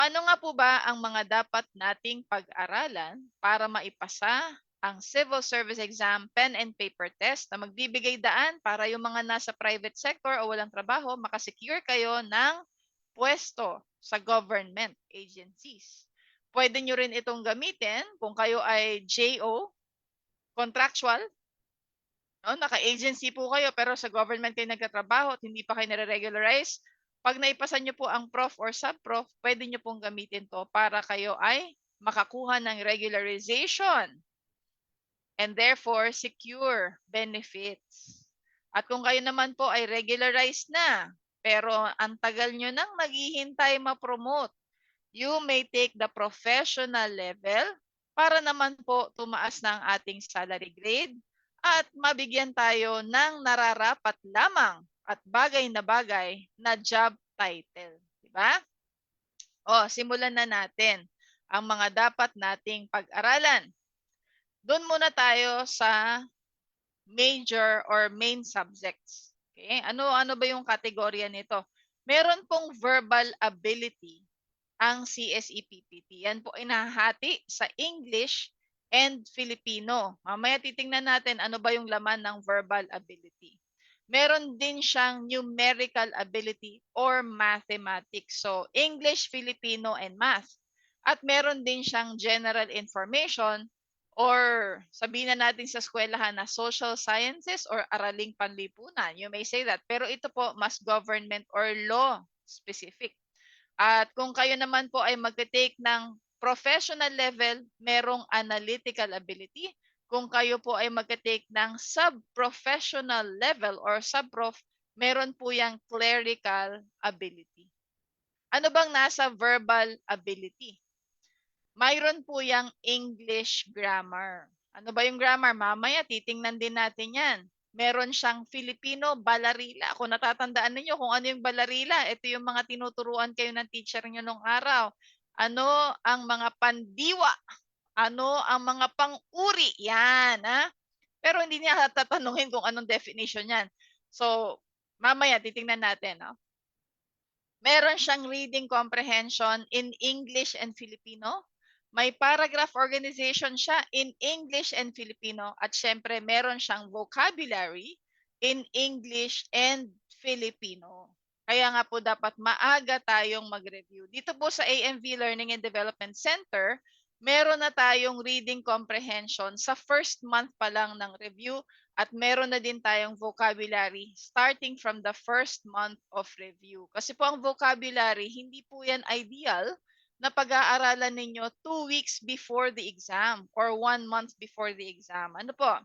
Ano nga po ba ang mga dapat nating pag-aralan para maipasa ang Civil Service Exam Pen and Paper Test na magbibigay daan para yung mga nasa private sector o walang trabaho makasecure kayo ng pwesto sa government agencies. Pwede nyo rin itong gamitin kung kayo ay JO, contractual, no? Naka-agency po kayo pero sa government kayo nagtatrabaho at hindi pa kayo nare-regularize. Pag naipasa nyo po ang prof or sub-prof, pwede nyo pong gamitin to para kayo ay makakuha ng regularization and therefore secure benefits. At kung kayo naman po ay regularized na, pero ang tagal nyo nang naghihintay ma-promote, you may take the professional level para naman po tumaas ng ating salary grade at mabigyan tayo ng nararapat lamang at bagay na job title. Diba? O, simulan na natin ang mga dapat nating pag-aralan. Doon muna tayo sa major or main subjects. Okay? Ano ba yung kategorya nito? Meron pong verbal ability ang CSEPPT. Yan po inahati sa English and Filipino. Mamaya titingnan natin ano ba yung laman ng verbal ability. Meron din siyang numerical ability or mathematics. So, English, Filipino, and math. At meron din siyang general information or sabihin na natin sa eskwelahan na social sciences or araling panlipunan. You may say that. Pero ito po, mas government or law specific. At kung kayo naman po ay magte-take ng professional level, merong analytical ability. Kung kayo po ay magte-take ng sub-professional level or sub-prof, meron po yang clerical ability. Ano bang nasa verbal ability? Mayroon po yang English grammar. Ano ba yung grammar? Mamaya titingnan din natin yan. Meron siyang Filipino balarila. Kung natatandaan ninyo kung ano yung balarila, ito yung mga tinuturuan kayo ng teacher nyo nung araw. Ano ang mga pandiwa? Ano ang mga pang-uri? Yan. Ha? Pero hindi niya tatanungin kung anong definition yan. So, mamaya titingnan natin. No? Meron siyang reading comprehension in English and Filipino. May paragraph organization siya in English and Filipino. At syempre, meron siyang vocabulary in English and Filipino. Kaya nga po dapat maaga tayong mag-review. Dito po sa AMV Learning and Development Center, meron na tayong reading comprehension sa first month pa lang ng review at meron na din tayong vocabulary starting from the first month of review. Kasi po ang vocabulary, hindi po yan ideal na pag-aaralan ninyo 2 weeks before the exam or 1 month before the exam. Ano po?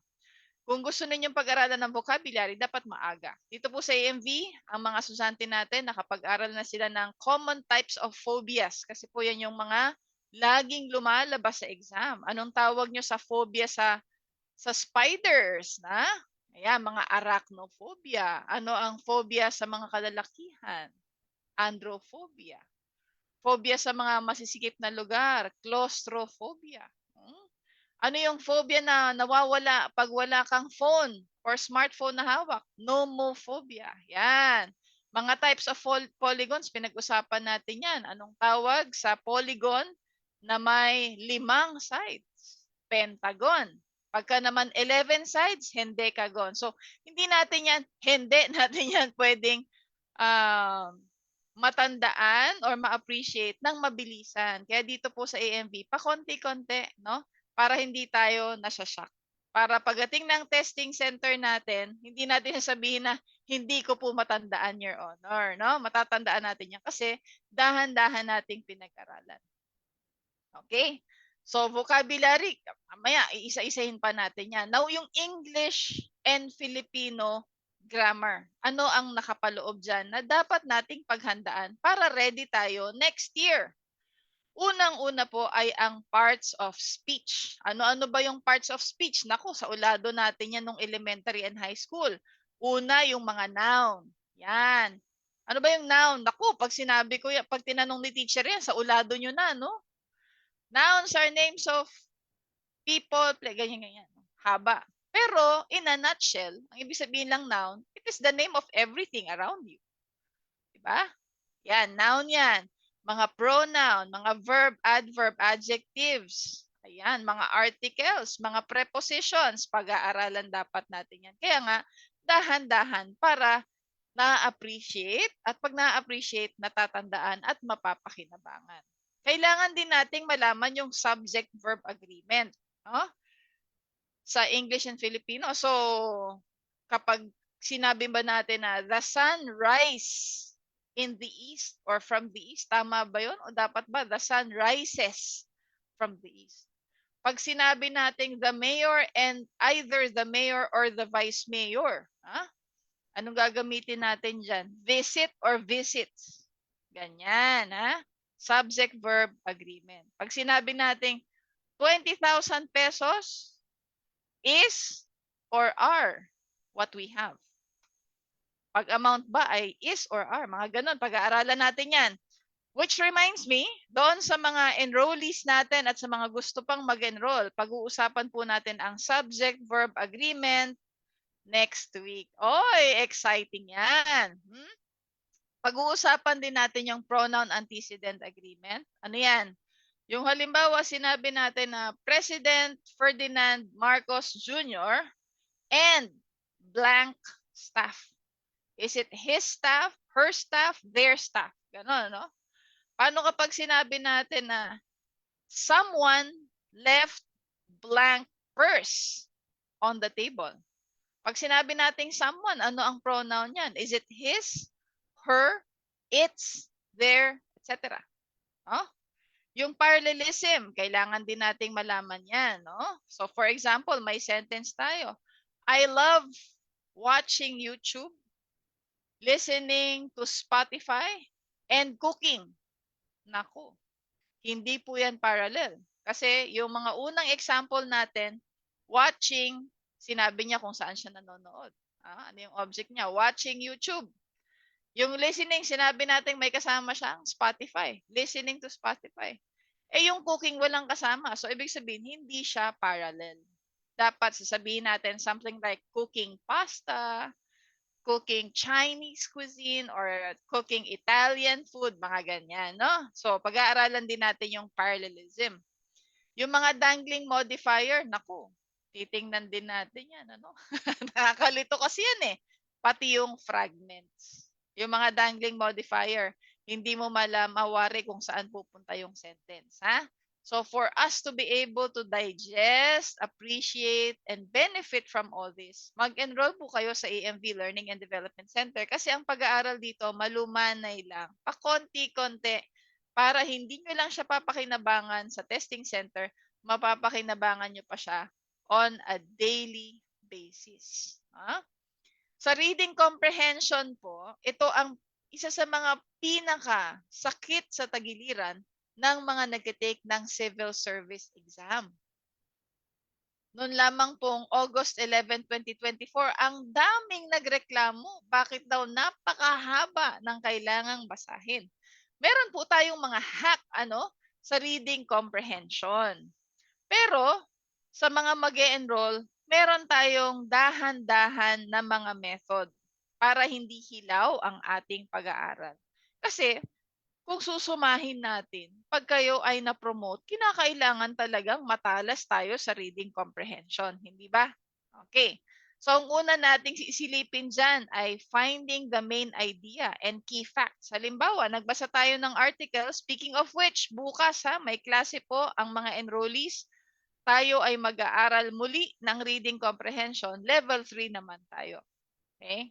Kung gusto ninyong pag-aralan ng vocabulary, dapat maaga. Dito po sa AMV, ang mga estudyante natin, nakapag-aral na sila ng common types of phobias. Kasi po yan yung mga laging lumalabas sa exam. Anong tawag nyo sa phobia sa spiders, na? Ayan, mga arachnophobia. Ano ang phobia sa mga kalalakihan? Androphobia. Phobia sa mga masisikip na lugar, claustrophobia. Ano yung phobia na nawawala pag wala kang phone or smartphone na hawak? Nomophobia. Yan. Mga types of polygons, pinag-usapan natin yan. Anong tawag sa polygon na may 5 sides? Pentagon. Pagka naman 11 sides, hendecagon. So, hindi natin natin yan pwedeng matandaan or ma-appreciate ng mabilisan. Kaya dito po sa AMV, pakonti-konti, no? Para hindi tayo nasashock. Para pagdating ng testing center natin, hindi natin sasabihin na hindi ko po matandaan, Your Honor, no? Matatandaan natin yan kasi dahan-dahan nating pinag-aralan. Okay? So, vocabulary, mamaya, iisa-isahin pa natin yan. Now, yung English and Filipino grammar. Ano ang nakapaloob dyan na dapat nating paghandaan para ready tayo next year? Unang-una po ay ang parts of speech. Ano-ano ba yung parts of speech? Naku, sa ulado natin yan nung elementary and high school. Una, yung mga noun. Yan. Ano ba yung noun? Naku, pag sinabi ko yan, pag tinanong ni teacher yan, sa ulado nyo na, no? Nouns are names of people, ganyan-ganyan. Haba. Pero, in a nutshell, ang ibig sabihin lang noun, it is the name of everything around you. Diba? Yan, noun yan. mga pronoun, mga verb, adverb, adjectives. Ayan, mga articles, mga prepositions, pag-aaralan dapat natin yan. Kaya nga, dahan-dahan para na-appreciate at pag na-appreciate, natatandaan at mapapakinabangan. Kailangan din nating malaman yung subject-verb agreement. No? Sa English and Filipino. So, kapag sinabi ba natin na the sun rise in the east or from the east, tama ba yun? O dapat ba the sun rises from the east? Pag sinabi natin the mayor and either the mayor or the vice mayor, anong gagamitin natin dyan? Visit or visits? Ganyan, ha? Subject-verb agreement. Pag sinabi natin 20,000 pesos, is or are what we have. Pag amount ba ay is or are, mga ganun. Pag-aaralan natin yan. Which reminds me, doon sa mga enrollees natin at sa mga gusto pang mag-enroll, pag-uusapan po natin ang subject-verb agreement next week. Oy, exciting yan. Pag-uusapan din natin yung pronoun antecedent agreement. Ano yan? Yung halimbawa, sinabi natin na President Ferdinand Marcos Jr. and blank staff. Is it his staff, her staff, their staff? Ganon, no? Paano kapag sinabi natin na someone left blank purse on the table? Pag sinabi nating someone, ano ang pronoun niyan? Is it his, her, its, their, etc.? No? Yung parallelism, kailangan din nating malaman yan. No? So for example, may sentence tayo. I love watching YouTube, listening to Spotify, and cooking. Naku, hindi po yan parallel. Kasi yung mga unang example natin, watching, sinabi niya kung saan siya nanonood. Ano yung object niya? Watching YouTube. Yung listening, sinabi natin may kasama siyang Spotify. Listening to Spotify. Yung cooking walang kasama. So, ibig sabihin, hindi siya parallel. Dapat sasabihin natin something like cooking pasta, cooking Chinese cuisine, or cooking Italian food, mga ganyan, no? So, pag-aaralan din natin yung parallelism. Yung mga dangling modifier, naku, titingnan din natin yan, ano? Nakakalito kasi yan eh. Pati yung fragments. Yung mga dangling modifier, hindi mo mawari kung saan pupunta yung sentence, ha? So for us to be able to digest, appreciate, and benefit from all this, mag-enroll po kayo sa EMV Learning and Development Center kasi ang pag-aaral dito malumanay lang, pakonti-konti, para hindi nyo lang siya papakinabangan sa testing center, mapapakinabangan nyo pa siya on a daily basis. Sa reading comprehension po, ito ang isa sa mga pinaka-sakit sa tagiliran ng mga nag-take ng civil service exam. Noon lamang pong August 11, 2024, ang daming nagreklamo bakit daw napakahaba ng kailangang basahin. Meron po tayong mga hack sa reading comprehension. Pero sa mga mag-e-enroll, meron tayong dahan-dahan na mga method para hindi hilaw ang ating pag-aaral. Kasi kung susumahin natin, pag kayo ay na-promote, kinakailangan talagang matalas tayo sa reading comprehension, hindi ba? Okay. So, ang una nating sisilipin dyan ay finding the main idea and key facts. Halimbawa, nagbasa tayo ng article. Speaking of which, bukas may klase po ang mga enrollees. Tayo ay mag-aaral muli ng reading comprehension. Level 3 naman tayo. Okay?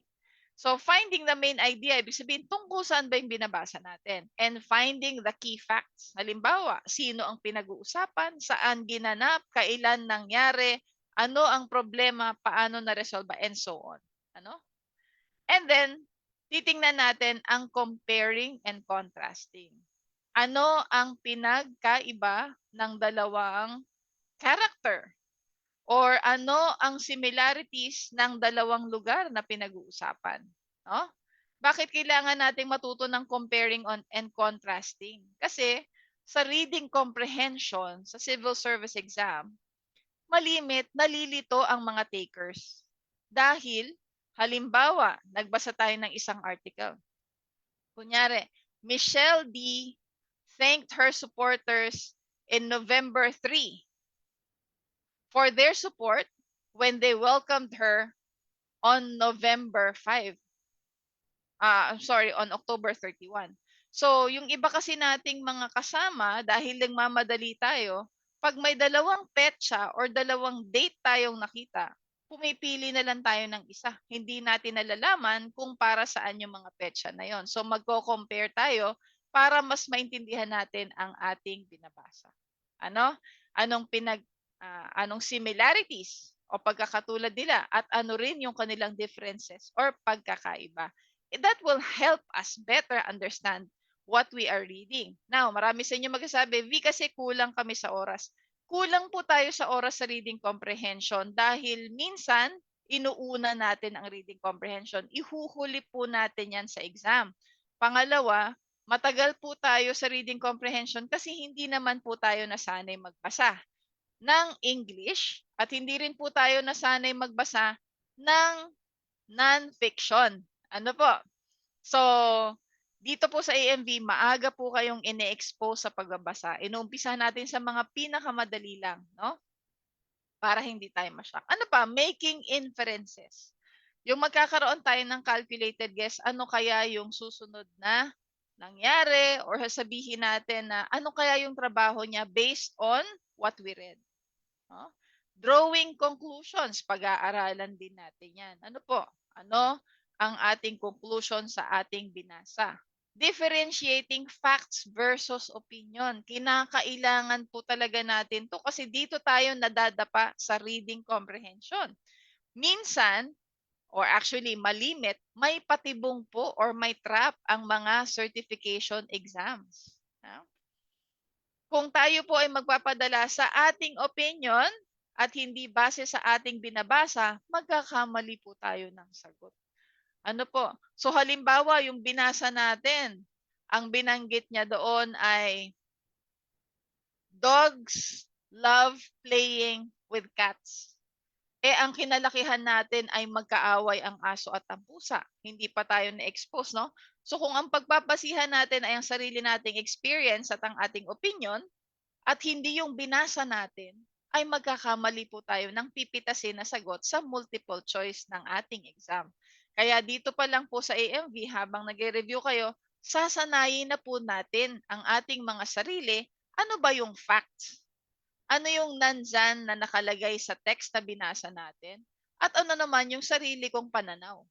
So, finding the main idea, ibig sabihin, tungkol saan ba yung binabasa natin? And finding the key facts. Halimbawa, sino ang pinag-uusapan, saan ginanap, kailan nangyari, ano ang problema, paano na-resolve, and so on. And then, titingnan natin ang comparing and contrasting. Ano ang pinagkaiba ng dalawang character? Or ano ang similarities ng dalawang lugar na pinag-uusapan? No? Bakit kailangan nating matuto ng comparing and contrasting? Kasi sa reading comprehension, sa civil service exam, malimit, nalilito ang mga takers. Dahil, halimbawa, nagbasa tayo ng isang article. Kunyari, Michelle D. thanked her supporters in November 3 for their support when they welcomed her on November 5. I'm sorry, on October 31. So, yung iba kasi nating mga kasama, dahil nagmamadali tayo, pag may dalawang petsa or dalawang date tayong nakita, pumipili na lang tayo ng isa. Hindi natin nalalaman kung para saan yung mga petsa na yon. So, magko-compare tayo para mas maintindihan natin ang ating binabasa. Ano? Anong similarities o pagkakatulad nila at ano rin yung kanilang differences or pagkakaiba. That will help us better understand what we are reading. Now, marami sa inyo magsasabi, V, kasi kulang kami sa oras. Kulang po tayo sa oras sa reading comprehension dahil minsan inuuna natin ang reading comprehension. Ihuhuli po natin yan sa exam. Pangalawa, matagal po tayo sa reading comprehension kasi hindi naman po tayo nasanay magbasa ng English at hindi rin po tayo nasanay magbasa ng non-fiction. Ano po? So, dito po sa AMV, maaga po kayong ine-expose sa pagbabasa. Inuumpisa natin sa mga pinakamadali lang, no? Para hindi tayo ma-shock. Ano pa? Making inferences. Yung magkakaroon tayo ng calculated guess, ano kaya yung susunod na nangyari or sabihin natin na ano kaya yung trabaho niya based on what we read. No? Drawing conclusions, pag-aaralan din natin yan. Ano po? Ano ang ating conclusion sa ating binasa? Differentiating facts versus opinion. Kinakailangan po talaga natin to kasi dito tayo nadadapa sa reading comprehension. Minsan, or actually malimit, may patibong po or may trap ang mga certification exams. Kung tayo po ay magpapadala sa ating opinion at hindi base sa ating binabasa, magkakamali po tayo ng sagot. Ano po? So halimbawa, yung binasa natin, ang binanggit niya doon ay dogs love playing with cats. Ang kinalakihan natin ay magkaaway ang aso at ang pusa. Hindi pa tayo na-expose, no? So kung ang pagpapasihan natin ay ang sarili nating experience at ang ating opinion, at hindi yung binasa natin, ay magkakamali po tayo ng pipitasin na sagot sa multiple choice ng ating exam. Kaya dito pa lang po sa AMV, habang nag-review kayo, sasanayin na po natin ang ating mga sarili, ano ba yung facts? Ano yung nandyan na nakalagay sa text na binasa natin? At ano naman yung sarili kong pananaw?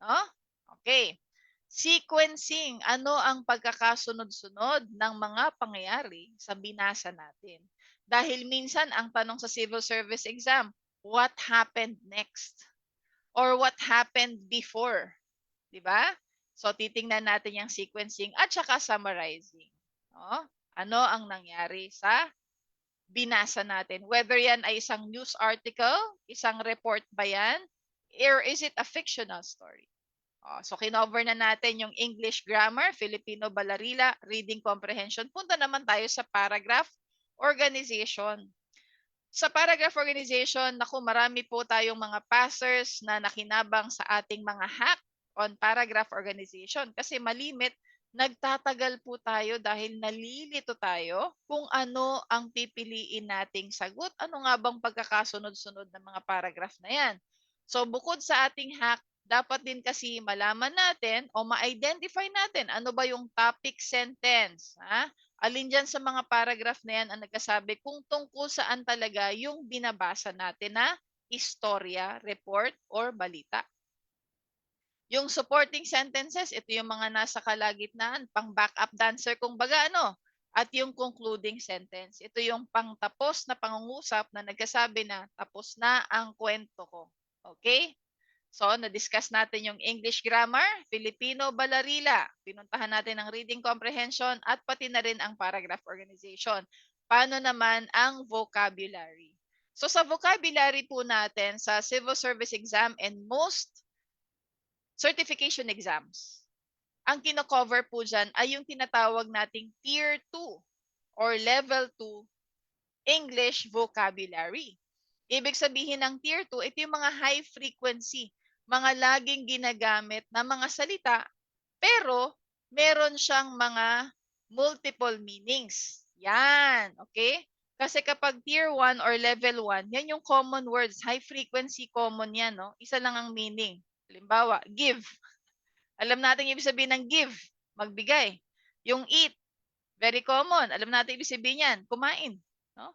No? Okay. Sequencing, ano ang pagkakasunod-sunod ng mga pangyayari sa binasa natin? Dahil minsan ang tanong sa civil service exam, what happened next? Or what happened before? Di ba? So titingnan natin yung sequencing at saka summarizing. No? Ano ang nangyari sa binasa natin? Whether yan ay isang news article, isang report ba yan, or is it a fictional story? So kinover na natin yung English grammar, Filipino balarila, reading comprehension. Punta naman tayo sa paragraph organization. Sa paragraph organization, naku, marami po tayong mga passers na nakinabang sa ating mga hack on paragraph organization kasi malimit, nagtatagal po tayo dahil nalilito tayo kung ano ang pipiliin nating sagot. Ano nga bang pagkakasunod-sunod ng mga paragraph na yan? So bukod sa ating hack, dapat din kasi malaman natin o ma-identify natin ano ba yung topic sentence. Alin dyan sa mga paragraph na yan ang nagkasabi kung tungkol saan talaga yung binabasa natin na istorya, report, or balita. Yung supporting sentences, ito yung mga nasa kalagitnaan, pang backup dancer kung baga ano. At yung concluding sentence, ito yung pangtapos na pangungusap na nagkasabi na tapos na ang kwento ko. Okay? So, na-discuss natin yung English grammar, Filipino balarila. Pinuntahan natin ang reading comprehension at pati na rin ang paragraph organization. Paano naman ang vocabulary? So, sa vocabulary po natin sa civil service exam and most certification exams, ang kino-cover po dyan ay yung tinatawag nating Tier 2 or Level 2 English vocabulary. Ibig sabihin ng Tier 2, ito yung mga high frequency, mga laging ginagamit na mga salita, pero meron siyang mga multiple meanings. Yan, okay? Kasi kapag tier 1 or level 1, yan yung common words. High frequency common yan, no? Isa lang ang meaning. Halimbawa, give. Alam natin yung ibig sabihin ng give, magbigay. Yung eat, very common. Alam natin ibig sabihin yan, kumain. No?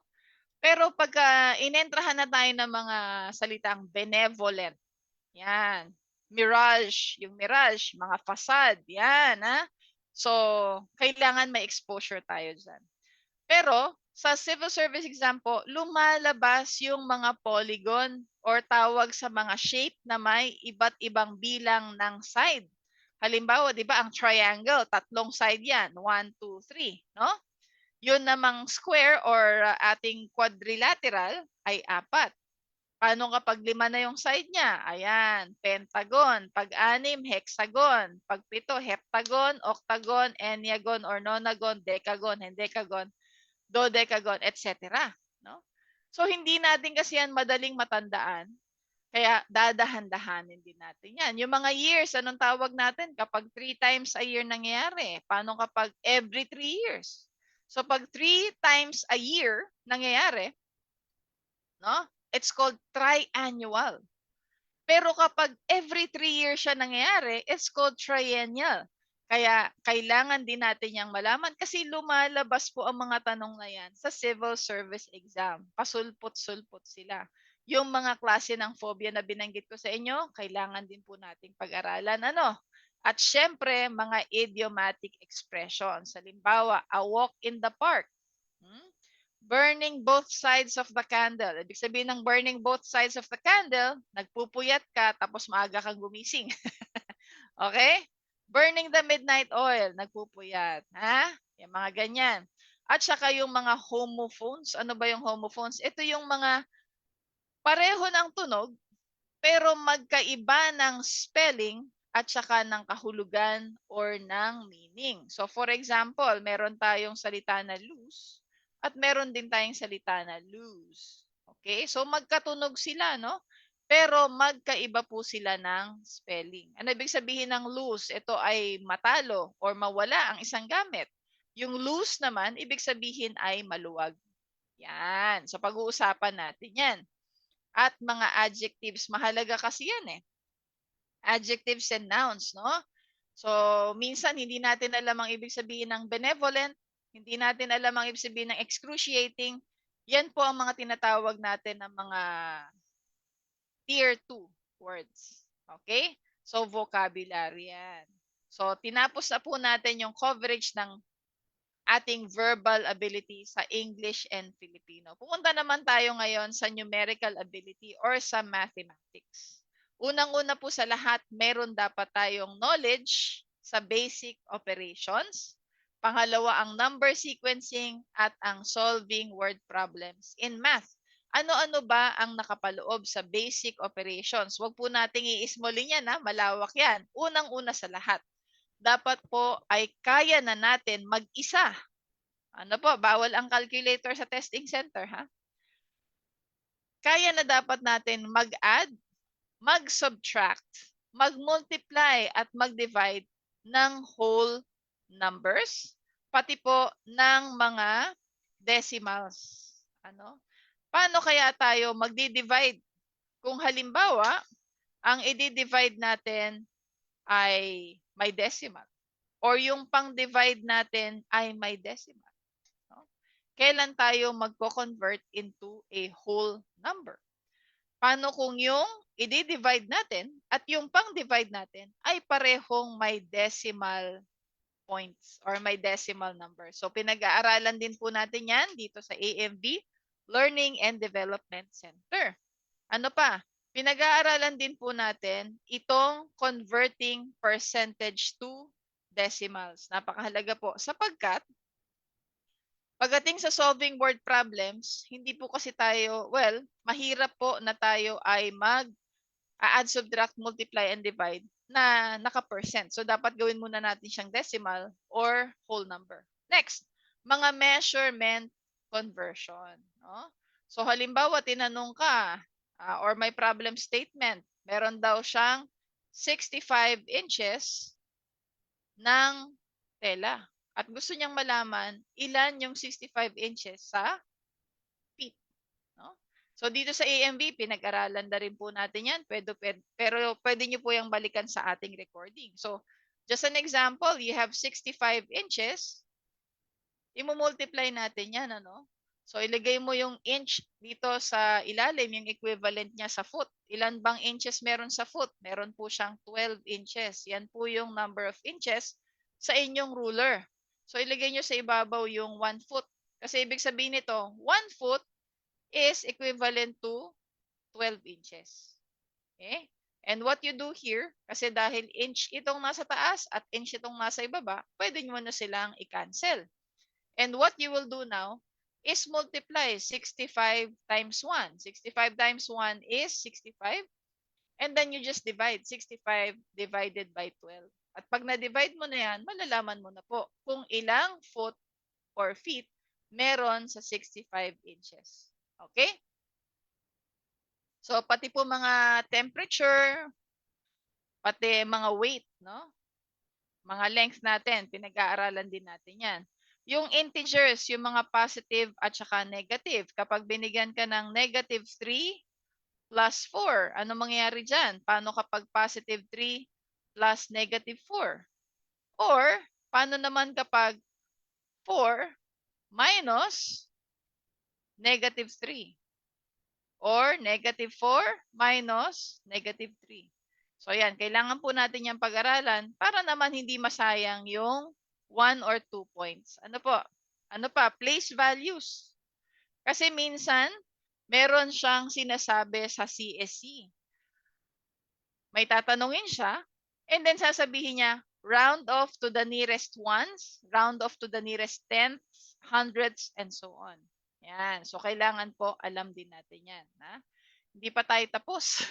Pero pagka inentrahan na tayo ng mga salitang benevolent, yan. Mirage, yung mirage, mga facade, yan. Ha? So, kailangan may exposure tayo dyan. Pero, sa civil service exam po, lumalabas yung mga polygon or tawag sa mga shape na may iba't ibang bilang ng side. Halimbawa, di ba, ang triangle, tatlong side yan. 1, 2, 3. No? Yun namang square or ating quadrilateral ay 4. Paano kapag 5 na yung side niya? Ayan, pentagon. Pag 6, hexagon. Pag 7, heptagon, octagon, enneagon or nonagon, decagon, hendecagon, dodecagon, etc. No? So, hindi natin kasi yan madaling matandaan. Kaya dadahan-dahanin din natin yan. Yung mga years, anong tawag natin? Kapag 3 times a year nangyayari. Paano kapag every 3 years? So, pag 3 times a year nangyayari, no? It's called triannual. Pero kapag every 3 years siya nangyayari, it's called triennial. Kaya kailangan din natin yang malaman kasi lumalabas po ang mga tanong na yan sa civil service exam. Pasulpot-sulpot sila. Yung mga klase ng phobia na binanggit ko sa inyo, kailangan din po nating pag-aralan. Ano? At syempre, mga idiomatic expressions. Halimbawa, a walk in the park. Burning both sides of the candle. Ibig sabihin ng burning both sides of the candle, nagpupuyat ka tapos maaga kang gumising. Okay? Burning the midnight oil, nagpupuyat. Ha? Yung mga ganyan. At saka yung mga homophones. Ano ba yung homophones? Ito yung mga pareho ng tunog pero magkaiba ng spelling at saka ng kahulugan or ng meaning. So for example, meron tayong salita na loose at meron din tayong salita na lose. Okay? So magkatunog sila, no? Pero magkaiba po sila ng spelling. Ano ibig sabihin ng lose? Ito ay matalo or mawala ang isang gamit. Yung lose naman, ibig sabihin ay maluwag. Yan. So pag-uusapan natin yan. At mga adjectives, mahalaga kasi yan eh. Adjectives and nouns, no? So, minsan hindi natin alam ang ibig sabihin ng benevolent, hindi natin alam ang ibig sabihin ng excruciating. Yan po ang mga tinatawag natin ng mga tier 2 words. Okay? So, vocabulary yan. So, tinapos na po natin yung coverage ng ating verbal ability sa English and Filipino. Pumunta naman tayo ngayon sa numerical ability or sa mathematics. Unang-una po sa lahat, meron dapat tayong knowledge sa basic operations. Pangalawa, ang number sequencing at ang solving word problems in math. Ano-ano ba ang nakapaloob sa basic operations? Huwag po nating i-smallin yan, malawak yan. Unang-una sa lahat, dapat po ay kaya na natin mag-isa. Ano po, bawal ang calculator sa testing center, ha? Kaya na dapat natin mag-add, mag-subtract, mag-multiply at mag-divide ng whole numbers, pati po ng mga decimals. Ano? Paano kaya tayo magdi-divide? Kung halimbawa, ang i-divide natin ay may decimal or yung pang-divide natin ay may decimal. No? Kailan tayo magko-convert into a whole number? Paano kung yung i-divide natin at yung pang-divide natin ay parehong may decimal points or may decimal number? So pinag-aaralan din po natin yan dito sa AMV, Learning and Development Center. Ano pa? Pinag-aaralan din po natin itong converting percentage to decimals. Napakahalaga po sapagkat pagdating sa solving word problems, hindi po kasi tayo, well, mahirap po na tayo ay mag-add, subtract, multiply, and divide na naka-percent. So dapat gawin muna natin siyang decimal or whole number. Next, mga measurement conversion. No? So halimbawa, tinanong ka, or may problem statement, meron daw siyang 65 inches ng tela At gusto niyang malaman ilan yung 65 inches sa feet. No? So dito sa AMV, pinag-aralan na rin po natin yan. Pero pwede nyo po yung balikan sa ating recording. So just an example, you have 65 inches. I-multiply natin yan. Ano? So ilagay mo yung inch dito sa ilalim, yung equivalent niya sa foot. Ilan bang inches meron sa foot? Meron po siyang 12 inches. Yan po yung number of inches sa inyong ruler. So ilagay nyo sa ibabaw yung 1 foot. Kasi ibig sabihin nito, 1 foot is equivalent to 12 inches. Okay? And what you do here, kasi dahil inch itong nasa taas at inch itong nasa ibaba, pwede nyo na silang i-cancel. And what you will do now is multiply 65 times 1. 65 times 1 is 65. And then you just divide 65 divided by 12. At pag na-divide mo na yan, malalaman mo na po kung ilang foot or feet meron sa 65 inches. Okay? So, pati po mga temperature, pati mga weight, no? Mga length natin, pinag-aaralan din natin yan. Yung integers, yung mga positive at saka negative. Kapag binigyan ka ng negative 3 plus 4, ano mangyayari dyan? Paano kapag positive 3 plus negative 4? Or, paano naman kapag 4 minus negative 3? Or negative 4 minus negative 3. So yan, kailangan po natin yung pag-aralan para naman hindi masayang yung 1 or 2 points. Ano po? Ano pa? Place values. Kasi minsan, meron siyang sinasabi sa CSC. May tatanungin siya, and then sasabihin niya, round off to the nearest ones, round off to the nearest tenths, hundreds, and so on. Yan. So, kailangan po alam din natin yan. Ha? Hindi pa tayo tapos.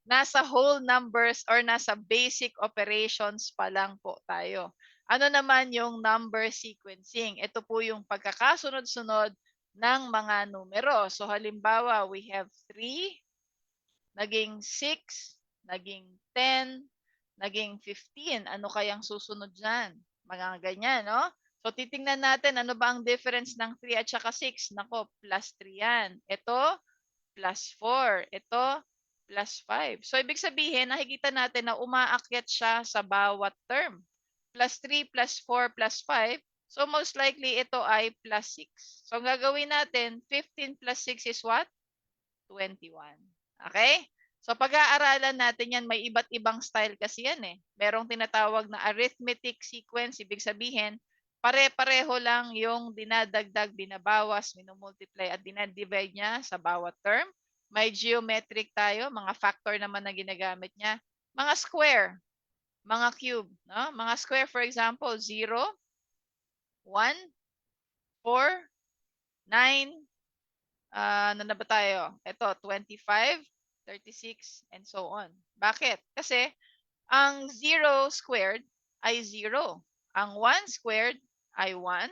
Nasa whole numbers or nasa basic operations pa lang po tayo. Ano naman yung number sequencing? Ito po yung pagkakasunod-sunod ng mga numero. So halimbawa, we have 3, naging 6, naging 10, naging 15. Ano kayang susunod dyan? Mga ganyan, no? So titingnan natin ano ba ang difference ng 3 at saka 6. Nako, plus 3 yan. Ito, plus 4. Ito, plus 5. So, ibig sabihin, nakikita natin na umaakyat siya sa bawat term. Plus 3, plus 4, plus 5. So, most likely, ito ay plus 6. So, ang gagawin natin, 15 plus 6 is what? 21. Okay? So, pag-aaralan natin yan, may iba't ibang style kasi yan eh. Merong tinatawag na arithmetic sequence. Ibig sabihin, pare-pareho lang yung dinadagdag, binabawas, minumultiply at dinadivide niya sa bawat term. May geometric tayo, mga factor naman na ginagamit niya. Mga square, mga cube. No? Mga square, for example, 0, 1, 4, 9, ano na ba tayo? Ito, 25, 36, and so on. Bakit? Kasi ang 0 squared ay 0. Ang 1 squared ay 1.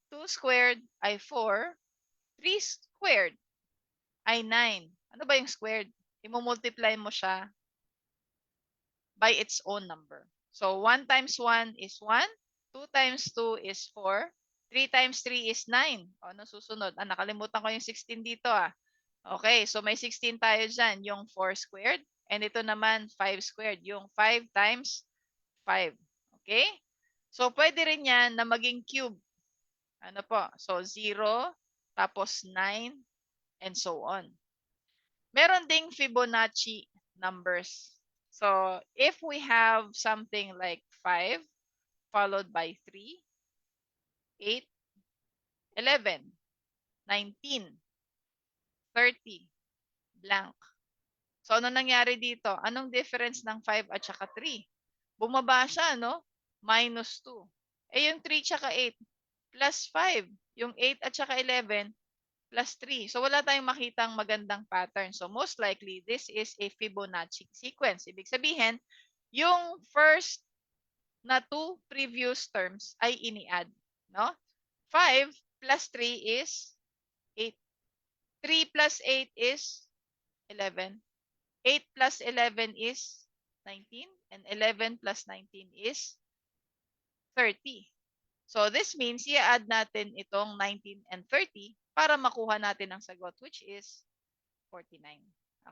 2 squared ay 4. 3 squared ay 9. Ano ba yung squared? I-multiply mo siya by its own number. So, 1 times 1 is 1. 2 times 2 is 4. 3 times 3 is 9. O, ano susunod? Nakalimutan ko yung 16 dito ah. Okay, so may 16 tayo dyan, yung 4 squared. And ito naman, 5 squared, yung 5 times 5. Okay? So, pwede rin yan na maging cube. Ano po? So, 0, tapos 9, and so on. Meron ding Fibonacci numbers. So, if we have something like 5, followed by 3, 8, 11, 19, 30, blank. So, ano nangyari dito? Anong difference ng 5 at saka 3? Bumaba siya, no? Minus 2. Eh, yung 3 tsaka 8, plus 5. Yung 8 at saka 11, plus 3. So, wala tayong makitang magandang pattern. So, most likely, this is a Fibonacci sequence. Ibig sabihin, yung first na 2 previous terms ay ini-add. No? 5 plus 3 is 8. 3 plus 8 is 11. 8 plus 11 is 19. And 11 plus 19 is 30. So this means i-add natin itong 19 and 30 para makuha natin ang sagot, which is 49.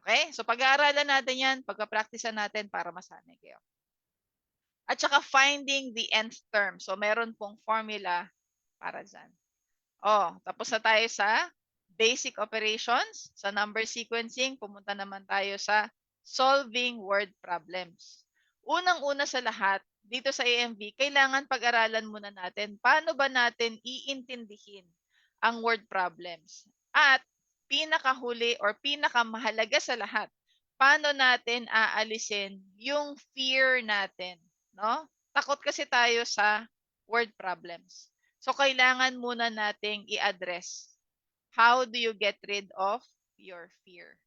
Okay? So pag-aaralan natin yan, pagka-practicean natin para masanay kayo. At saka finding the nth term. So meron pong formula para dyan. Tapos na tayo sa basic operations. Sa number sequencing, pumunta naman tayo sa solving word problems. Unang-una sa lahat, dito sa AMV, kailangan pag-aralan muna natin paano ba natin iintindihin ang word problems. At pinakahuli or pinakamahalaga sa lahat, paano natin aalisin yung fear natin, no? Takot kasi tayo sa word problems. So, kailangan muna nating i-address. How do you get rid of your fear?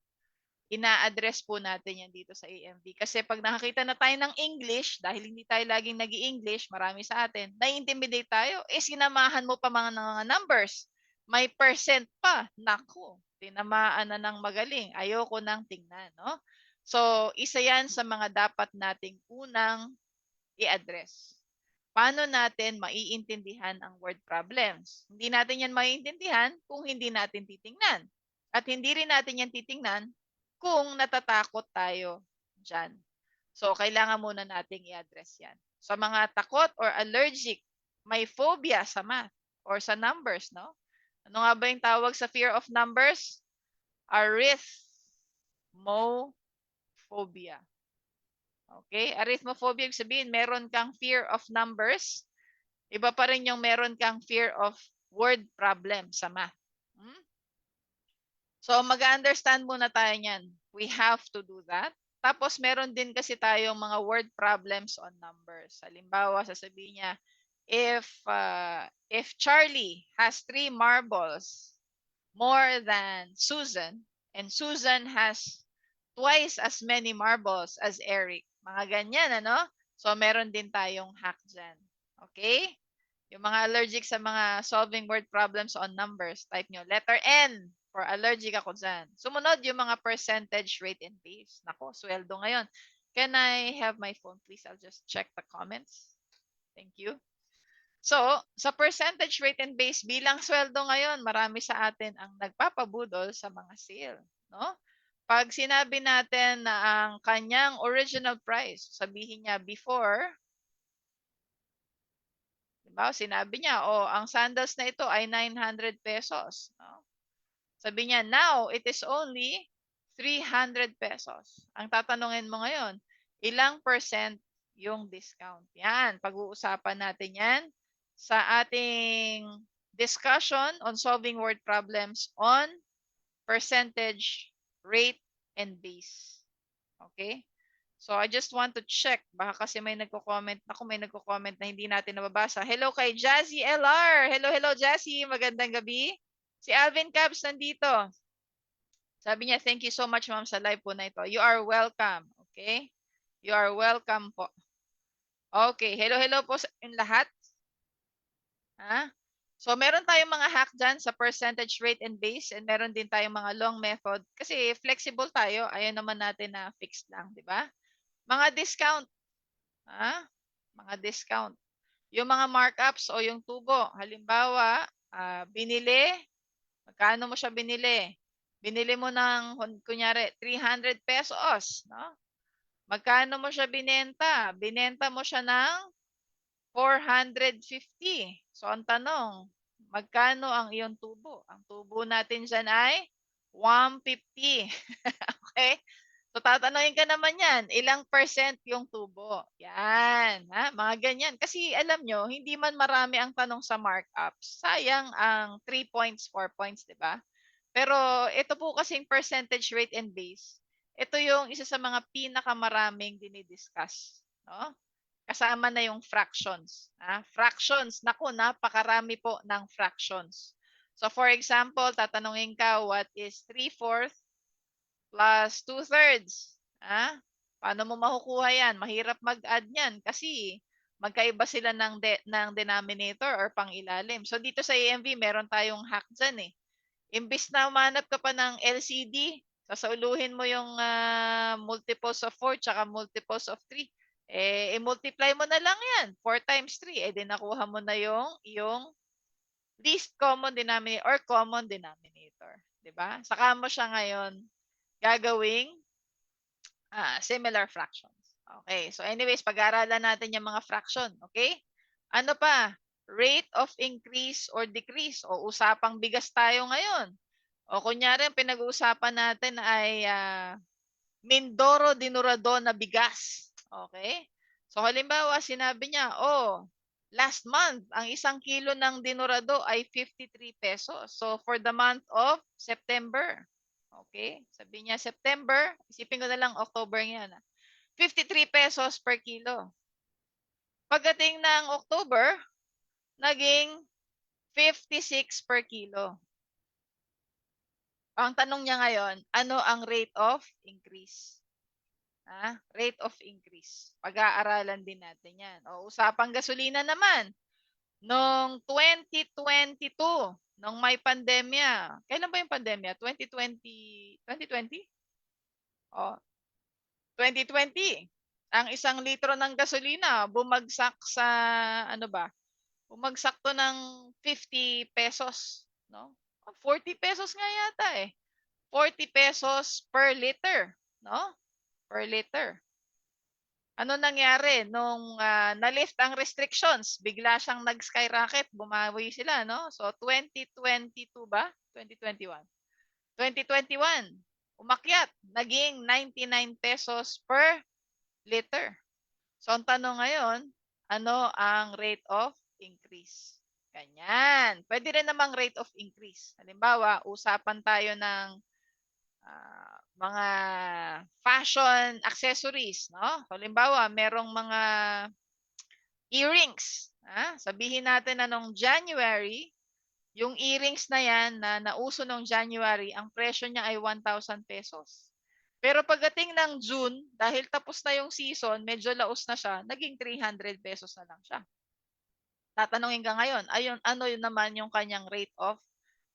Ina-address po natin yan dito sa AMV. Kasi pag nakakita na tayo ng English, dahil hindi tayo laging nag-i-English, marami sa atin, na-intimidate tayo, sinamahan mo pa mga numbers. May percent pa. Naku, tinamaan na ng magaling. Ayoko nang tingnan, no? So, isa yan sa mga dapat nating unang i-address. Paano natin maiintindihan ang word problems? Hindi natin yan maiintindihan kung hindi natin titingnan. At hindi rin natin yan titingnan kung natatakot tayo dyan. So, kailangan muna nating i-address yan. Sa mga takot or allergic, may phobia sa math or sa numbers, no? Ano nga ba yung tawag sa fear of numbers? Arithmophobia. Okay? Arithmophobia, ibig sabihin, meron kang fear of numbers. Iba pa rin yung meron kang fear of word problem sa math. So, mag-understand muna tayo niyan. We have to do that. Tapos, meron din kasi tayong mga word problems on numbers. Halimbawa, sasabihin niya, if Charlie has 3 marbles more than Susan, and Susan has twice as many marbles as Eric. Mga ganyan, ano? So, meron din tayong hack dyan. Okay? Yung mga allergic sa mga solving word problems on numbers, type nyo, letter N for allergic ako dyan. Sumunod yung mga percentage rate and base. Nako, sweldo ngayon. Can I have my phone, please? I'll just check the comments. Thank you. So, sa percentage rate and base, bilang sweldo ngayon, marami sa atin ang nagpapabudol sa mga sale. No? Pag sinabi natin na ang kanyang original price, sabihin niya before, diba? Sinabi niya, ang sandals na ito ay 900 pesos. No? Sabi niya, now it is only 300 pesos. Ang tatanungin mo ngayon, ilang percent yung discount? Yan, pag-uusapan natin yan sa ating discussion on solving word problems on percentage, rate, and base. Okay? So, I just want to check. Baka kasi may nagko-comment. Ako, may nagko-comment na hindi natin nababasa. Hello kay Jazzy LR. Hello, Jazzy. Magandang gabi. Si Alvin Cabs nandito. Sabi niya, thank you so much, ma'am, sa live po na ito. You are welcome. Okay? You are welcome po. Okay. Hello po sa lahat. Ha? So, meron tayong mga hack dyan sa percentage rate and base and meron din tayong mga long method kasi flexible tayo. Ayaw naman natin na fixed lang, di ba? Mga discount. Mga discount. Yung mga markups o yung tubo. Halimbawa, binili. Magkano mo siya binili? Binili mo ng, kunyari, 300 pesos. No? Magkano mo siya binenta? Binenta mo siya ng 450. So, ang tanong, magkano ang iyong tubo? Ang tubo natin dyan ay 150. Okay? So, tatanungin ka naman yan, ilang percent yung tubo? Yan. Mga ganyan. Kasi alam nyo, hindi man marami ang tanong sa markups. Sayang ang 3 points, 4 points, di ba? Pero ito po kasing percentage rate and base, ito yung isa sa mga pinakamaraming dinidiscuss. No? Kasama na yung fractions. Fractions, naku, napakarami po ng fractions. So for example, tatanungin ka, what is 3/4 plus 2/3? Paano mo makukuha yan? Mahirap mag-add yan kasi magkaiba sila ng denominator or pangilalim. So dito sa AMV, meron tayong hack dyan eh. Imbis na umanap ka pa ng LCD, sasauluhin mo yung multiples of 4 tsaka multiples of 3. I-multiply mo na lang yan. 4 times 3. Di nakuha mo na yung least common denominator or common denominator. Diba? Saka mo siya ngayon gagawing similar fractions. Okay. So anyways, pag-aaralan natin yung mga fraction. Okay? Ano pa? Rate of increase or decrease. O usapang bigas tayo ngayon. O kunyari, pinag-uusapan natin ay Mindoro Dinurado na bigas. Okay? So halimbawa, sinabi niya, last month, ang 1 kilo ng dinurado ay 53 pesos. So for the month of September, okay? Sabi niya September, isipin ko na lang October ngayon. 53 pesos per kilo. Pagdating ng October, naging 56 per kilo. Ang tanong niya ngayon, ano ang rate of increase? Rate of increase. Pag-aaralan din natin yan. O usapang gasolina naman. Noong 2022, nung may pandemya. Kailan ba yung pandemya? 2020? 2020? O, 2020. Ang 1 litro ng gasolina, bumagsak sa, ano ba? Bumagsak to ng 50 pesos. No? 40 pesos nga yata eh. 40 pesos per liter. No? Per liter. Ano nangyari nung na-lift ang restrictions? Bigla siyang nag-skyrocket, bumawi sila, no? So 2022 ba? 2021. 2021, umakyat, naging 99 pesos per liter. So ang tanong ngayon, ano ang rate of increase? Ganyan. Pwede rin namang rate of increase. Halimbawa, usapan tayo ng mga fashion accessories, no? Halimbawa, merong mga earrings. Sabihin natin na nung January, yung earrings na yan na nauso nung January, ang presyo niya ay 1,000 pesos. Pero pagdating ng June, dahil tapos na yung season, medyo laos na siya, naging 300 pesos na lang siya. Tatanungin ka ngayon, ayun, ano yun naman yung kanyang rate of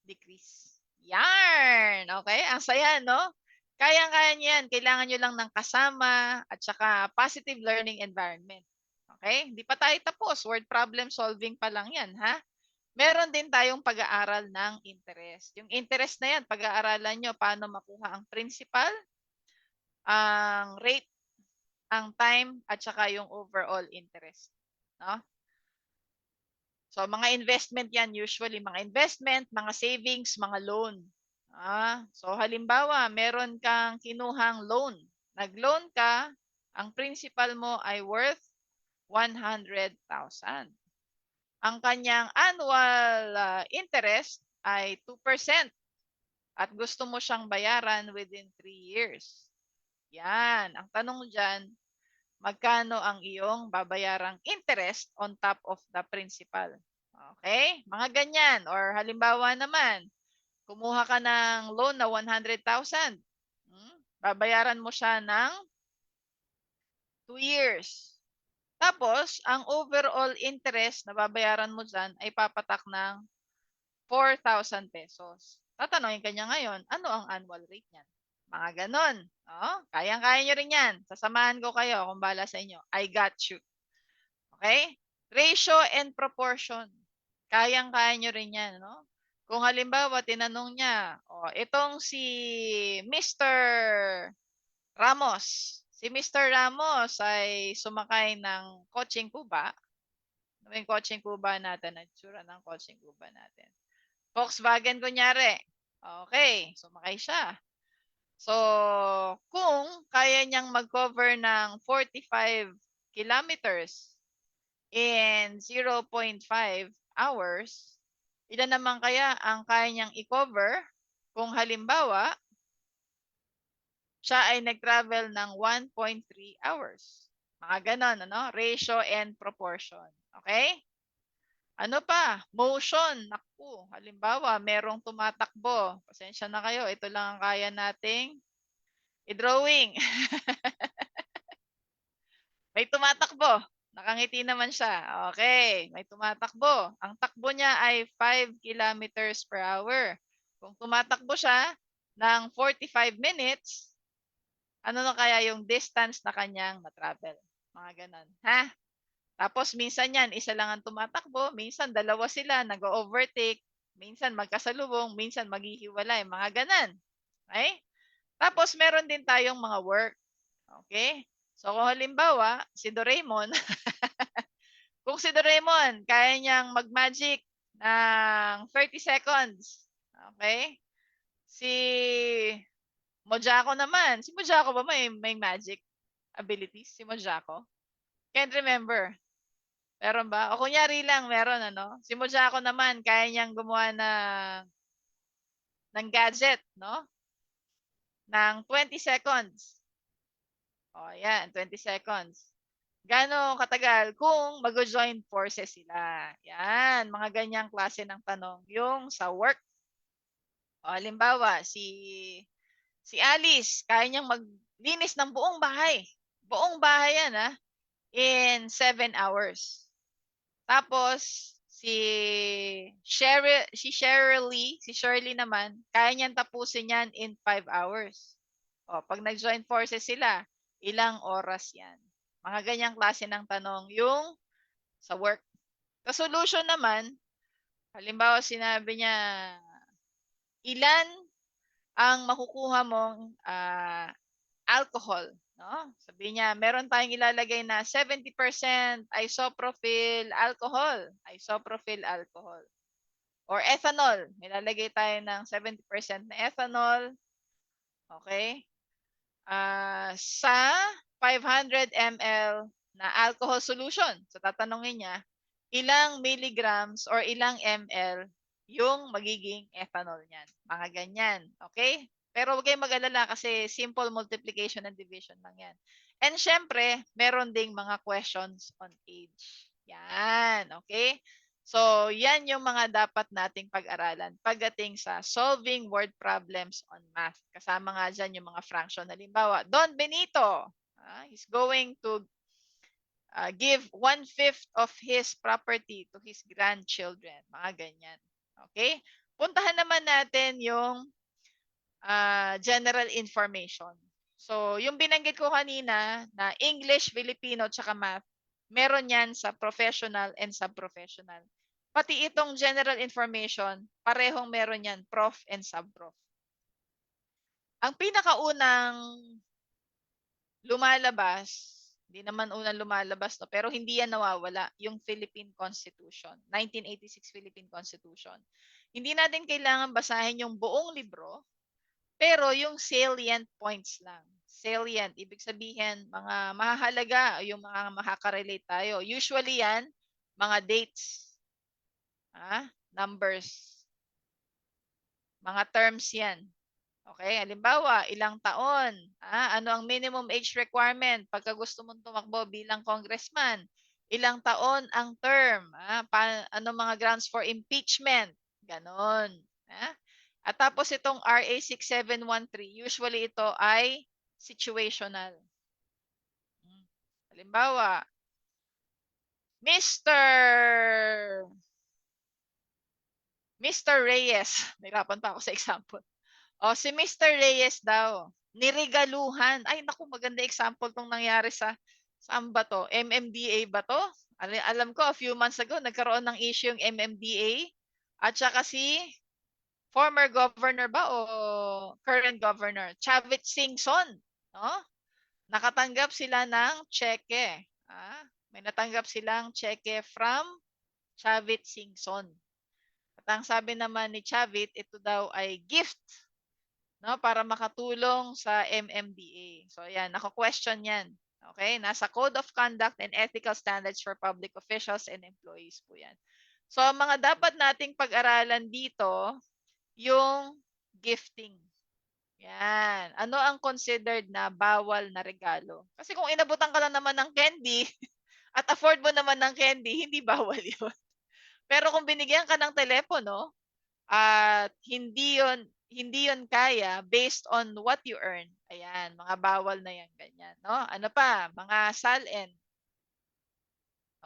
decrease? Yarn! Okay? Ang saya, no? Kayang-kaya niyo yan. Kailangan nyo lang ng kasama at saka positive learning environment. Okay? Hindi pa tayo tapos. Word problem solving pa lang yan, ha? Meron din tayong pag-aaral ng interest. Yung interest na yan, pag-aaralan nyo paano makuha ang principal, ang rate, ang time, at saka yung overall interest. No? So, mga investment yan, usually mga investment, mga savings, mga loan. So, halimbawa, meron kang kinuhang loan. Nag-loan ka, ang principal mo ay worth 100,000. Ang kanyang annual interest ay 2% at gusto mo siyang bayaran within 3 years. Yan. Ang tanong dyan, magkano ang iyong babayarang interest on top of the principal? Okay? Mga ganyan. Or halimbawa naman, kumuha ka ng loan na 100,000. Babayaran mo siya ng 2 years. Tapos, ang overall interest na babayaran mo dyan ay papatak ng 4,000 pesos. Tatanungin ka niya ngayon, ano ang annual rate niyan? Mga ganon. Kayang-kaya nyo rin yan. Sasamahan ko kayo kung bala sa inyo. I got you. Okay? Ratio and proportion. Kayang-kaya nyo rin yan. No? Kung halimbawa, tinanong niya, itong si Mr. Ramos. Si Mr. Ramos ay sumakay ng coaching Kuba. Ano yung coaching Kuba natin? Natsura ng coaching Kuba natin. Volkswagen kunyari. Okay, sumakay siya. So, kung kaya niyang mag-cover ng 45 kilometers in 0.5 hours, ilan naman kaya ang kaya niyang i-cover kung halimbawa, siya ay nag-travel ng 1.3 hours. Mga ganon, ano? Ratio and proportion. Okay? Ano pa? Motion. Naku, halimbawa, merong tumatakbo. Pasensya na kayo. Ito lang ang kaya nating i-drawing. May tumatakbo. Nakangiti naman siya. Okay, may tumatakbo. Ang takbo niya ay 5 kilometers per hour. Kung tumatakbo siya ng 45 minutes, ano na kaya yung distance na kanyang na-travel? Mga ganon. Ha? Tapos minsan yan, isa lang ang tumatakbo, minsan dalawa sila, nag-overtake, minsan magkasalubong, minsan maghihiwalay, mga ganan. Okay? Tapos meron din tayong mga work. Okay? So kung halimbawa, si Doraemon, kung si Doraemon, kaya niyang mag-magic ng 30 seconds. Okay? Si Mojako naman. Si Mojako ba may magic abilities? Si Mojako? Can't remember. Meron ba? O kunyari lang, meron ano. Si Mojako naman, kaya niyang gumawa ng gadget, no? Ng 20 seconds. O, yan, 20 seconds. Gano'ng katagal kung mag-join forces sila? Yan, mga ganyang klase ng tanong. Yung sa work. O, halimbawa, si Alice, kaya niyang maglinis ng buong bahay. Buong bahay yan, ha? In 7 hours. Tapos, si Shirley naman, kaya niyang tapusin yan in 5 hours. O, pag nag-join forces sila, ilang oras yan? Mga ganyang klase ng tanong yung sa work. Sa solution naman, halimbawa sinabi niya, ilan ang makukuha mong alcohol, no? Sabi niya, meron tayong ilalagay na 70% isopropyl alcohol. Or ethanol, nilalagay tayo ng 70% na ethanol. Okay? Sa 500 ml na alcohol solution. So tatanungin niya, ilang milligrams or ilang ml yung magiging ethanol niyan. Mga ganyan. Okay? Pero huwag kayong mag-alala kasi simple multiplication and division lang yan. And syempre, meron ding mga questions on age. Yan. Okay? So, yan yung mga dapat nating pag-aralan pagdating sa solving word problems on math. Kasama nga dyan yung mga fraction. Halimbawa, Don Benito, he's going to give 1/5 of his property to his grandchildren. Mga ganyan. Okay? Puntahan naman natin yung general information. So, yung binanggit ko kanina na English, Filipino, tsaka math, meron yan sa professional and sub-professional. Pati itong general information, parehong meron yan, prof and sub-prof. Ang pinakaunang lumalabas, hindi naman unang lumalabas, no, pero hindi yan nawawala, yung Philippine Constitution, 1986 Philippine Constitution. Hindi natin kailangan basahin yung buong libro, pero yung salient points lang. Salient, ibig sabihin, mga mahahalaga, yung mga makaka-relate tayo. Usually yan, mga dates, numbers, mga terms yan. Okay, halimbawa, ilang taon, ano ang minimum age requirement pagka gusto mong tumakbo bilang congressman? Ilang taon ang term? Ano mga grounds for impeachment? Ganon. At tapos itong RA 6713, usually ito ay situational. Halimbawa, Mr. Reyes, nahirapan pa ako sa example. O, si Mr. Reyes daw, niregaluhan. Ay, naku, maganda example tong nangyari saan ba to? MMDA ba to? Alam ko, a few months ago, nagkaroon ng issue yung MMDA at saka si former governor ba o current governor? Chavit Singson. No? Nakatanggap sila ng cheque. May natanggap silang cheque from Chavit Singson. At ang sabi naman ni Chavit, ito daw ay gift, no, para makatulong sa MMDA. So ayan, nako-question yan. Okay? Nasa Code of Conduct and Ethical Standards for Public Officials and Employees po yan. So ang mga dapat nating pag-aralan dito, yung gifting. Yan. Ano ang considered na bawal na regalo? Kasi kung inabutan ka lang naman ng candy at afford mo naman ng candy, hindi bawal yun. Pero kung binigyan ka ng telepono at hindi yon kaya based on what you earn, ayan, mga bawal na yan, ganyan. No? Ano pa? Mga SALN.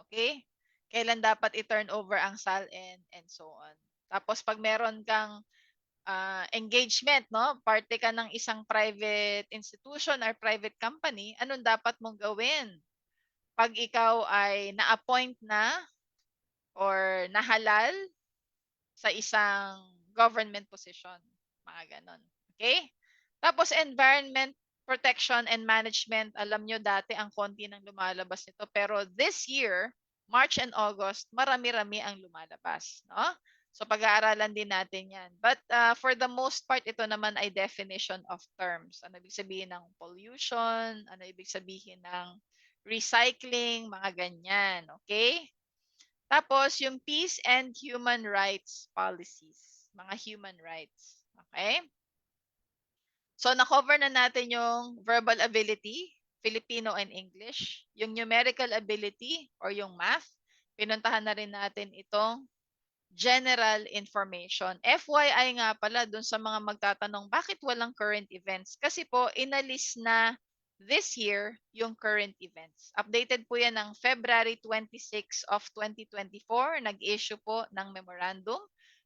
Okay? Kailan dapat i-turn over ang SALN and so on. Tapos pag meron kang engagement, no? Parte ka ng isang private institution or private company, anong dapat mong gawin? pag ikaw ay na-appoint na or nahalal sa isang government position. Mga ganon. Okay? Tapos environment protection and management, alam nyo dati ang konti ng lumalabas nito. Pero this year, March and August, marami-rami ang lumalabas. No? So pag-aaralan din natin yan. But for the most part, ito naman ay definition of terms. Ano ibig sabihin ng pollution? Ano ibig sabihin ng recycling? Mga ganyan. Okay? Tapos, yung peace and human rights policies. Mga human rights. Okay? So, na-cover na natin yung verbal ability, Filipino and English. Yung numerical ability or yung math. Pinuntahan na rin natin itong general information. FYI nga pala dun sa mga magtatanong, bakit walang current events? Kasi po, inalis na this year yung current events. Updated po yan ng February 26 of 2024. Nag-issue po ng memorandum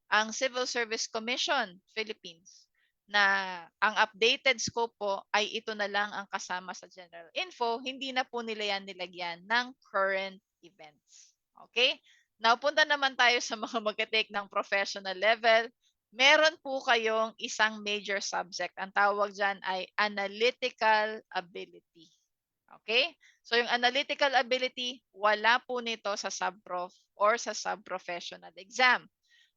ang Civil Service Commission Philippines na ang updated scope po ay ito na lang ang kasama sa general info. Hindi na po nila yan nilagyan ng current events. Okay? Now, punta naman tayo sa mga mag-take ng professional level. Meron po kayong isang major subject. Ang tawag dyan ay analytical ability. Okay? So, yung analytical ability, wala po nito sa subprof or sa subprofessional exam.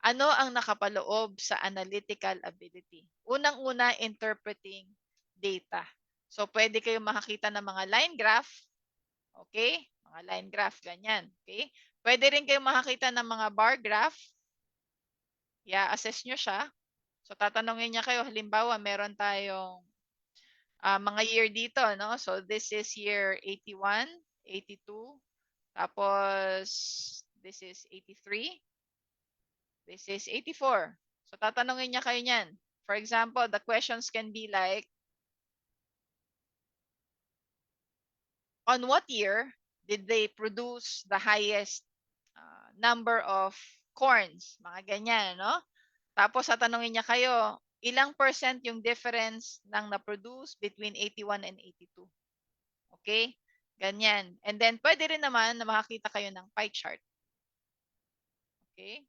Ano ang nakapaloob sa analytical ability? Unang-una, interpreting data. So, pwede kayong makakita ng mga line graph. Okay? Mga line graph, ganyan. Okay? Pwede rin kayong makakita ng mga bar graph. I-assess nyo siya. So, tatanungin niya kayo, halimbawa, meron tayong mga year dito, no? So, this is year 81, 82, tapos, this is 83, this is 84. So, tatanungin niya kayo niyan. For example, the questions can be like, on what year did they produce the highest number of corns? Mga ganyan, no? Tapos tatanungin niya kayo, ilang percent yung difference ng na-produce between 81 and 82? Okay? Ganyan. And then, pwede rin naman na makakita kayo ng pie chart. Okay?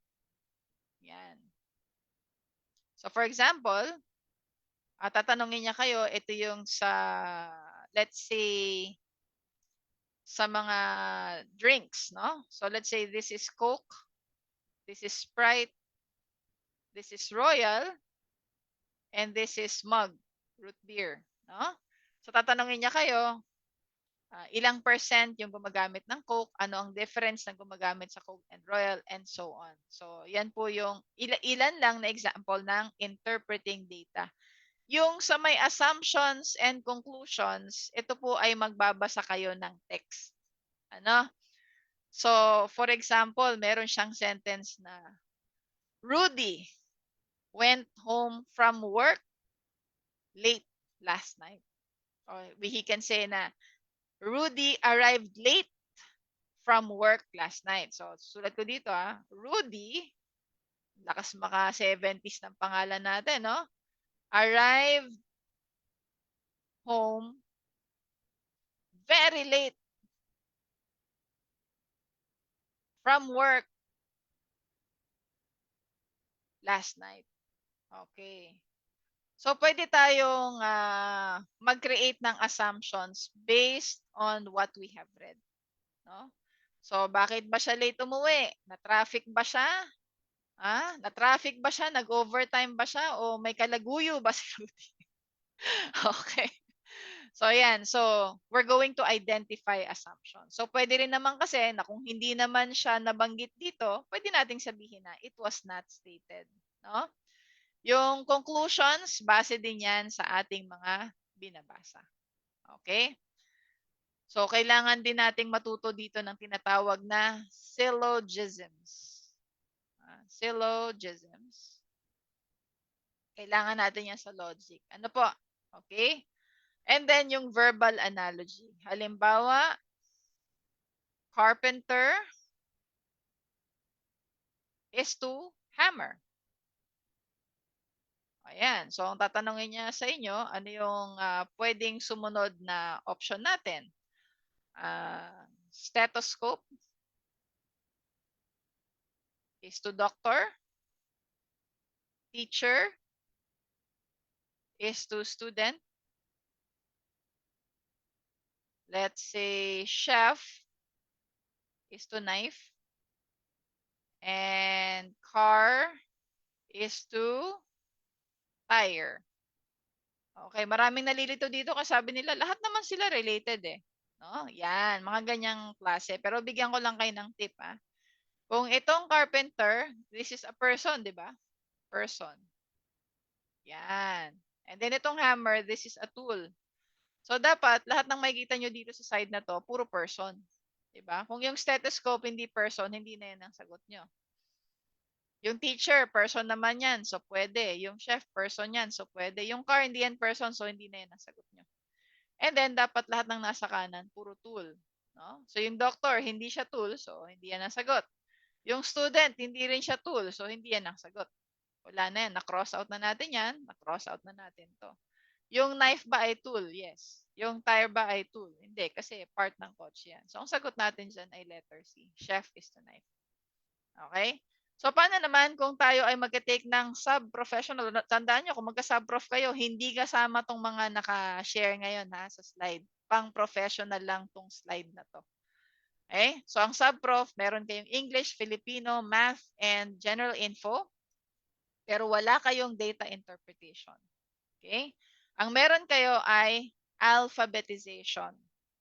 Yan. So, for example, tatanungin niya kayo, ito yung sa, let's say, sa mga drinks, no? So, let's say this is Coke, this is Sprite, this is Royal, and this is Mug, root beer, no? So, tatanungin niya kayo, ilang percent yung gumagamit ng Coke, ano ang difference ng gumagamit sa Coke and Royal, and so on. So, yan po yung ilan lang na example ng interpreting data. Yung sa may assumptions and conclusions, ito po ay magbabasa kayo ng text. Ano? So, for example, meron siyang sentence na, Rudy went home from work late last night. Or he can say na, Rudy arrived late from work last night. So, sulat ko dito Rudy, lakas maka 70s ng pangalan natin, no? Arrived home very late from work last night. Okay. So, pwede tayong mag-create ng assumptions based on what we have read. No? So, bakit ba siya late umuwi? Na-traffic ba siya? Na-traffic ba siya? Nag-overtime ba siya? O may kalaguyo ba si Rudy? Okay. So, yan. So, we're going to identify assumptions. So, pwede rin naman kasi na kung hindi naman siya nabanggit dito, pwede nating sabihin na it was not stated. No? Yung conclusions, base din yan sa ating mga binabasa. Okay? So, kailangan din nating matuto dito ng tinatawag na syllogisms. Syllogisms. Kailangan natin yan sa logic. Ano po? Okay? And then, yung verbal analogy. Halimbawa, carpenter is to hammer. Ayan. So, ang tatanungin niya sa inyo, ano yung pwedeng sumunod na option natin? stethoscope is to doctor. Teacher is to student. Let's say chef is to knife. And car is to tire. Okay, maraming nalilito dito kasi sabi nila lahat naman sila related eh. No? Yan, mga ganyang klase. Pero bigyan ko lang kayo ng tip ah. Kung itong carpenter, this is a person, di ba? Person. Yan. And then itong hammer, this is a tool. So dapat lahat ng makikita nyo dito sa side na to, puro person. Di ba? Kung yung stethoscope hindi person, hindi na yan ang sagot nyo. Yung teacher, person naman yan, so pwede. Yung chef, person yan, so pwede. Yung car, hindi yan person, so hindi na yan ang sagot nyo. And then, dapat lahat ng nasa kanan, puro tool. No? So, yung doctor, hindi siya tool, so hindi yan ang sagot. Yung student, hindi rin siya tool, so hindi yan ang sagot. Wala na yan, na-cross out na natin yan, na-cross out na natin to. Yung knife ba ay tool? Yes. Yung tire ba ay tool? Hindi, kasi part ng coach yan. So, ang sagot natin dyan ay letter C. Chef is to knife. Okay? So, paano naman kung tayo ay mag-take ng sub-professional? Tandaan nyo, kung magka-sub-prof kayo, hindi kasama tong mga naka-share ngayon ha, sa slide. Pang-professional lang tong slide na to. Okay? So, ang sub-prof, meron kayong English, Filipino, Math, and General Info. Pero wala kayong data interpretation. Okay? Ang meron kayo ay alphabetization.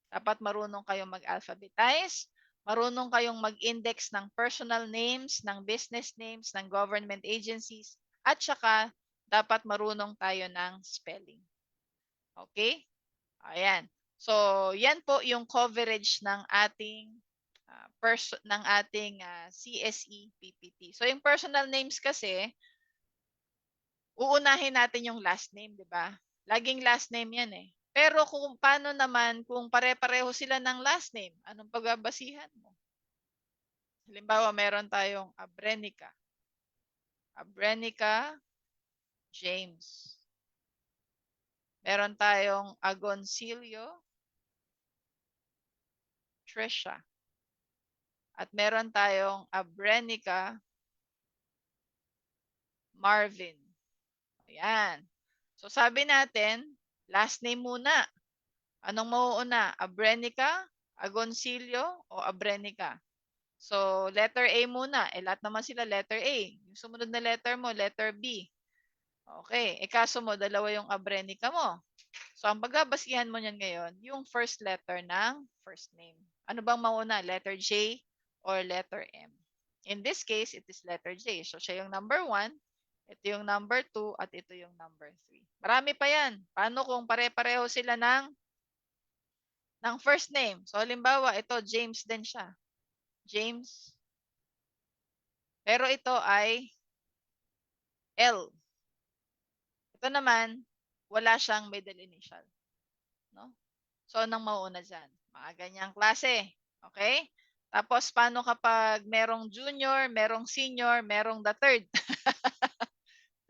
Dapat marunong kayong mag-alphabetize. Marunong kayong mag-index ng personal names, ng business names, ng government agencies, at saka dapat marunong tayo ng spelling. Okay? Ayan. So, yan po yung coverage ng ating CSE PPT. So, yung personal names kasi, uunahin natin yung last name, di ba? Laging last name yan eh. Pero kung paano naman kung pare-pareho sila ng last name, anong pagbabasihan mo? Halimbawa, meron tayong Abrenica. Abrenica James. Meron tayong Agoncillo Trisha. At meron tayong Abrenica Marvin. Ayan. So sabi natin, last name muna. Anong mauuna? Abrenica, Agoncillo, o Abrenica? So, letter A muna. Lahat naman sila letter A. Yung sumunod na letter mo, letter B. Okay. Kaso mo, dalawa yung Abrenica mo. So, ang pagbabasihan mo niyan ngayon, yung first letter ng first name. Ano bang mauna? Letter J or letter M? In this case, it is letter J. So, siya yung number 1, ito yung number 2, at ito yung number 3. Marami pa yan. Paano kung pare-pareho sila ng first name? So, halimbawa, ito, James din siya. James. Pero ito ay L. Ito naman, wala siyang middle initial. No? So, anong mauuna dyan? Mga ganyang klase. Okay? Tapos, paano kapag merong junior, merong senior, merong the third?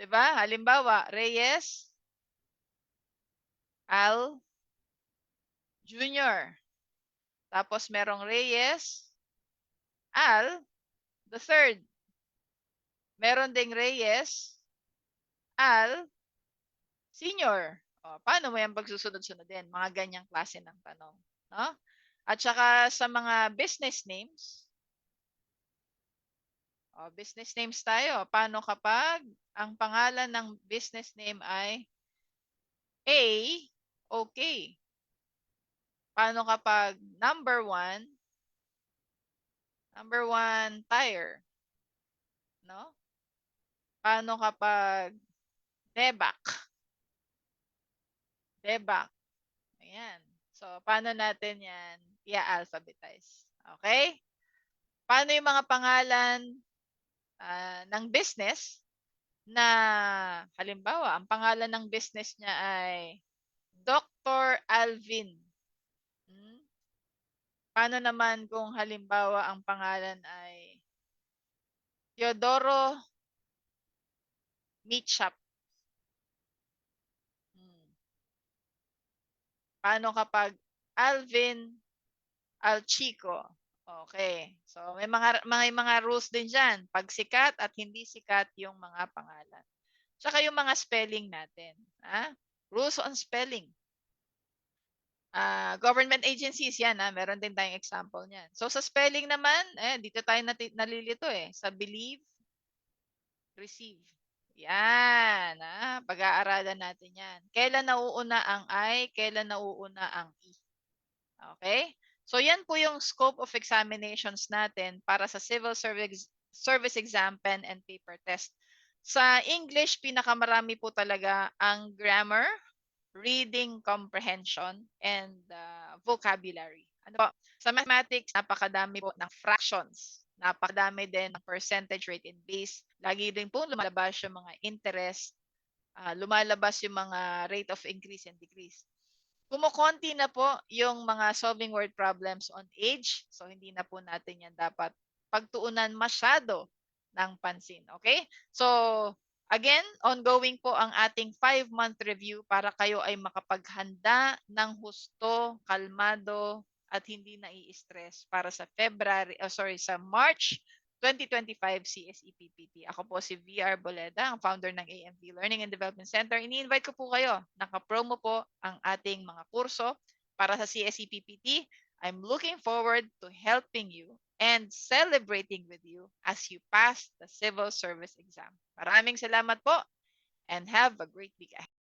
Diba? Halimbawa, Reyes, Al, Junior. Tapos, merong Reyes, Al, the third. Meron ding Reyes, Al, Senior. O, paano mo yan pagsusunod-sunodin? Mga ganyang klase ng tanong. No? At saka sa mga business names, business names tayo. Paano kapag ang pangalan ng business name ay A, okay. Paano kapag number 1 tire? No? Paano kapag Debac? Debac. Ayan. So, paano natin yan i-alphabetize? Okay? Paano yung mga pangalan ng business na halimbawa, ang pangalan ng business niya ay Dr. Alvin. Paano naman kung halimbawa ang pangalan ay Teodoro Meat Shop? Paano kapag Alvin Al Chico. Okay. So may mga rules din diyan, 'pag sikat at hindi sikat yung mga pangalan. Tsaka yung mga spelling natin, rules on spelling. Government agencies 'yan, meron din tayong example niyan. So sa spelling naman, dito tayo nalilito, sa believe, receive. 'Yan, pag-aaralan natin 'yan. Kailan nauuna ang I, kailan nauuna ang E. Okay? So yan po yung scope of examinations natin para sa Civil Service Exam Pen and Paper Test. Sa English, pinakamarami po talaga ang grammar, reading comprehension, and vocabulary. Ano po? Sa mathematics, napakadami po ng fractions. Napakadami din ng percentage rate and base. Lagi din po lumalabas yung mga interest, lumalabas yung mga rate of increase and decrease. Kumukonti na po yung mga solving word problems on age. So, hindi na po natin yan dapat pagtuunan masyado ng pansin. Okay? So, again, ongoing po ang ating 5-month review para kayo ay makapaghanda ng husto, kalmado, at hindi nai-stress para sa sa March 2025 CSE-PPT. Ako po si VR Boleda, ang founder ng AMD Learning and Development Center. Ini-invite ko po kayo. Naka-promo po ang ating mga kurso para sa CSE-PPT. I'm looking forward to helping you and celebrating with you as you pass the civil service exam. Maraming salamat po and have a great week ahead.